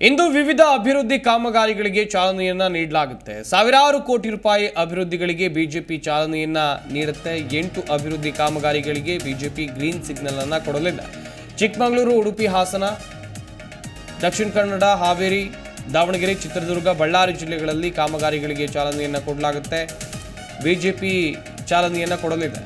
ಇಂದು ವಿವಿಧ ಅಭಿವೃದ್ಧಿ ಕಾಮಗಾರಿಗಳಿಗೆ ಚಾಲನೆಯನ್ನ ನೀಡಲಾಗುತ್ತೆ. ಸಾವಿರಾರು ಕೋಟಿ ರೂಪಾಯಿ ಅಭಿವೃದ್ಧಿಗಳಿಗೆ ಬಿಜೆಪಿ ಚಾಲನೆಯನ್ನ ನೀಡುತ್ತೆ. 8 ಅಭಿವೃದ್ಧಿ ಕಾಮಗಾರಿಗಳಿಗೆ ಬಿಜೆಪಿ ಗ್ರೀನ್ ಸಿಗ್ನಲ್ ಅನ್ನ ಕೊಡಲಿದೆ. ಚಿಕ್ಕಮಗಳೂರು, ಉಡುಪಿ, ಹಾಸನ, ದಕ್ಷಿಣ ಕನ್ನಡ, ಹಾವೇರಿ, ದಾವಣಗೆರೆ, ಚಿತ್ರದುರ್ಗ, ಬಳ್ಳಾರಿ ಜಿಲ್ಲೆಗಳಲ್ಲಿ ಕಾಮಗಾರಿಗಳಿಗೆ ಚಾಲನೆಯನ್ನ ಕೊಡಲಾಗುತ್ತೆ. ಬಿಜೆಪಿ ಚಾಲನೆಯನ್ನ ಕೊಡಲಿದೆ.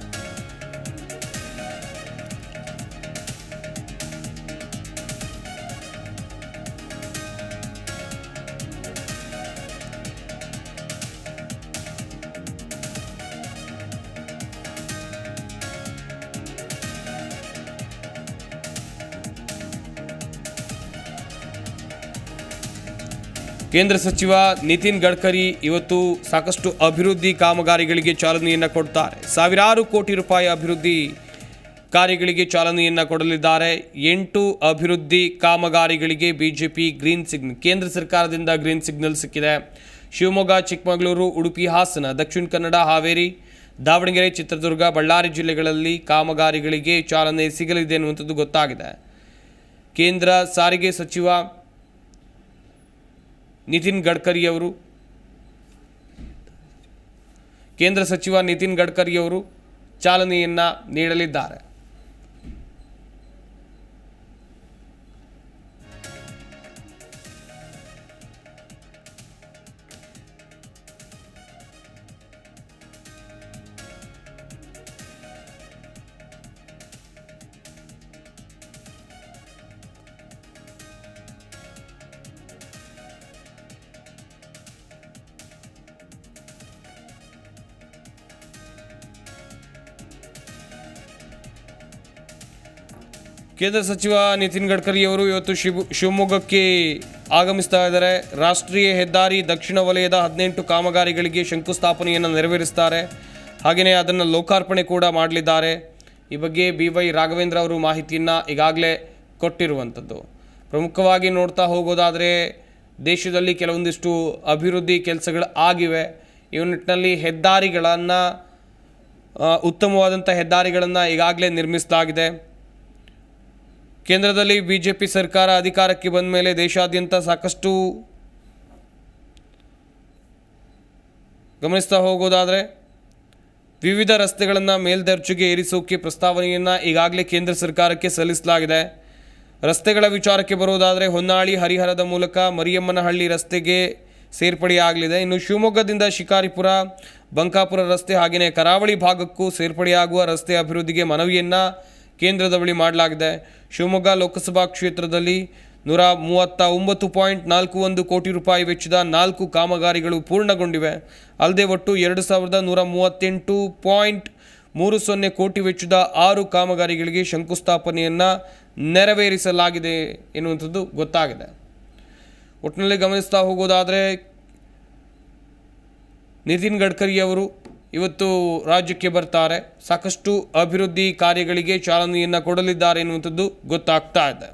ಕೇಂದ್ರ ಸಚಿವ ನಿತಿನ್ ಗಡ್ಕರಿ ಇವತ್ತು ಸಾಕಷ್ಟು ಅಭಿವೃದ್ಧಿ ಕಾಮಗಾರಿಗಳಿಗೆ ಚಾಲನೆಯನ್ನು ಕೊಡ್ತಾರೆ. ಸಾವಿರಾರು ಕೋಟಿ ರೂಪಾಯಿ ಅಭಿವೃದ್ಧಿ ಕಾರ್ಯಗಳಿಗೆ ಚಾಲನೆಯನ್ನು ಕೊಡಲಿದ್ದಾರೆ. 8 ಅಭಿವೃದ್ಧಿ ಕಾಮಗಾರಿಗಳಿಗೆ ಬಿಜೆಪಿ ಗ್ರೀನ್ ಸಿಗ್ನಲ್, ಕೇಂದ್ರ ಸರ್ಕಾರದಿಂದ ಗ್ರೀನ್ ಸಿಗ್ನಲ್ ಸಿಕ್ಕಿದೆ. ಶಿವಮೊಗ್ಗ, ಚಿಕ್ಕಮಗಳೂರು, ಉಡುಪಿ, ಹಾಸನ, ದಕ್ಷಿಣ ಕನ್ನಡ, ಹಾವೇರಿ, ದಾವಣಗೆರೆ, ಚಿತ್ರದುರ್ಗ, ಬಳ್ಳಾರಿ ಜಿಲ್ಲೆಗಳಲ್ಲಿ ಕಾಮಗಾರಿಗಳಿಗೆ ಚಾಲನೆ ಸಿಗಲಿದೆ ಎನ್ನುವಂಥದ್ದು ಗೊತ್ತಾಗಿದೆ. ಕೇಂದ್ರ ಸಾರಿಗೆ ಸಚಿವ ನಿತಿನ್ ಗಡ್ಕರಿ ಅವರು ಚಾಲನೆಯನ್ನ ನೀಡಲಿದ್ದಾರೆ. ಕೇಂದ್ರ ಸಚಿವ ನಿತಿನ್ ಗಡ್ಕರಿ ಅವರು ಇವತ್ತು ಶಿವಮೊಗ್ಗಕ್ಕೆ ಆಗಮಿಸ್ತಾ ಇದ್ದಾರೆ. ರಾಷ್ಟ್ರೀಯ ಹೆದ್ದಾರಿ ದಕ್ಷಿಣ ವಲಯದ 18 ಕಾಮಗಾರಿಗಳಿಗೆ ಶಂಕುಸ್ಥಾಪನೆಯನ್ನು ನೆರವೇರಿಸ್ತಾರೆ. ಹಾಗೆಯೇ ಅದನ್ನು ಲೋಕಾರ್ಪಣೆ ಕೂಡ ಮಾಡಲಿದ್ದಾರೆ. ಈ ಬಗ್ಗೆ BY ರಾಘವೇಂದ್ರ ಅವರು ಮಾಹಿತಿಯನ್ನು ಈಗಾಗಲೇ ಕೊಟ್ಟಿರುವಂಥದ್ದು. ಪ್ರಮುಖವಾಗಿ ನೋಡ್ತಾ ಹೋಗೋದಾದರೆ ದೇಶದಲ್ಲಿ ಕೆಲವೊಂದಿಷ್ಟು ಅಭಿವೃದ್ಧಿ ಕೆಲಸಗಳು ಆಗಿವೆ. ಈ ನಿಟ್ಟಿನಲ್ಲಿ ಹೆದ್ದಾರಿಗಳನ್ನು, ಉತ್ತಮವಾದಂಥ ಹೆದ್ದಾರಿಗಳನ್ನು ಈಗಾಗಲೇ ನಿರ್ಮಿಸಲಾಗಿದೆ. ಕೇಂದ್ರದಲ್ಲಿ ಬಿಜೆಪಿ ಸರ್ಕಾರ ಅಧಿಕಾರಕ್ಕೆ ಬಂದ ಮೇಲೆ ದೇಶಾದ್ಯಂತ ಸಾಕಷ್ಟು ಗಮನಿಸ್ತಾ ಹೋಗೋದಾದರೆ ವಿವಿಧ ರಸ್ತೆಗಳನ್ನು ಮೇಲ್ದರ್ಜೆಗೆ ಏರಿಸೋಕೆ ಪ್ರಸ್ತಾವನೆಯನ್ನು ಈಗಾಗಲೇ ಕೇಂದ್ರ ಸರ್ಕಾರಕ್ಕೆ ಸಲ್ಲಿಸಲಾಗಿದೆ. ರಸ್ತೆಗಳ ವಿಚಾರಕ್ಕೆ ಬರೋದಾದರೆ ಹೊನ್ನಾಳಿ, ಹರಿಹರದ ಮೂಲಕ ಮರಿಯಮ್ಮನಹಳ್ಳಿ ರಸ್ತೆಗೆ ಸೇರ್ಪಡೆಯಾಗಲಿದೆ. ಇನ್ನು ಶಿವಮೊಗ್ಗದಿಂದ ಶಿಕಾರಿಪುರ, ಬಂಕಾಪುರ ರಸ್ತೆ ಹಾಗೆಯೇ ಕರಾವಳಿ ಭಾಗಕ್ಕೂ ಸೇರ್ಪಡೆಯಾಗುವ ರಸ್ತೆ ಅಭಿವೃದ್ಧಿಗೆ ಮನವಿಯನ್ನು ಕೇಂದ್ರದ ಬಳಿ ಮಾಡಲಾಗಿದೆ. ಶಿವಮೊಗ್ಗ ಲೋಕಸಭಾ ಕ್ಷೇತ್ರದಲ್ಲಿ 139.41 ಕೋಟಿ ರೂಪಾಯಿ ವೆಚ್ಚದ 4 ಕಾಮಗಾರಿಗಳು ಪೂರ್ಣಗೊಂಡಿವೆ. ಅಲ್ಲದೆ ಒಟ್ಟು 2138.30 ಕೋಟಿ ವೆಚ್ಚದ 6 ಕಾಮಗಾರಿಗಳಿಗೆ ಶಂಕುಸ್ಥಾಪನೆಯನ್ನು ನೆರವೇರಿಸಲಾಗಿದೆ ಎನ್ನುವಂಥದ್ದು ಗೊತ್ತಾಗಿದೆ. ಒಟ್ಟಿನಲ್ಲಿ ಗಮನಿಸ್ತಾ ಹೋಗೋದಾದರೆ ನಿತಿನ್ ಗಡ್ಕರಿ ಅವರು ಇವತ್ತು ರಾಜ್ಯಕ್ಕೆ ಬರ್ತಾರೆ. ಸಾಕಷ್ಟು ಅಭಿವೃದ್ಧಿ ಕಾರ್ಯಗಳಿಗೆ ಚಾಲನೆಯನ್ನು ಕೊಡಲಿದ್ದಾರೆ ಎನ್ನುವಂಥದ್ದು ಗೊತ್ತಾಗ್ತಾ ಇದೆ.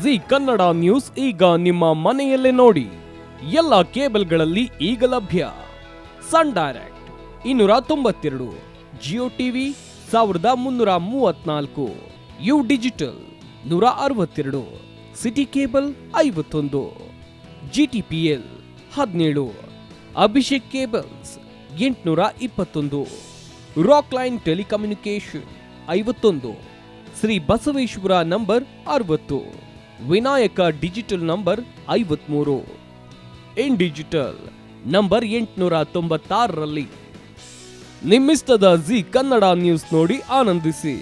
ಜಿ ಕನ್ನಡ ನ್ಯೂಸ್ ಈಗ ನಿಮ್ಮ ಮನೆಯಲ್ಲೇ ನೋಡಿ. ಎಲ್ಲ ಕೇಬಲ್ಗಳಲ್ಲಿ ಈಗ ಲಭ್ಯ. Sun Direct 292, Jio TV 1334, U Digital 162, City Cable 51, GTPL 17, Abhishek cables 821, Rock Line telecommunication 51, Shri Basaveshwara number 60, Vinayaka digital number 53, In Digital number 896ರಲ್ಲಿ. ನಿಮ್ಮಿಸ್ತದ ಜಿ ಕನ್ನಡ ನ್ಯೂಸ್ ನೋಡಿ ಆನಂದಿಸಿ.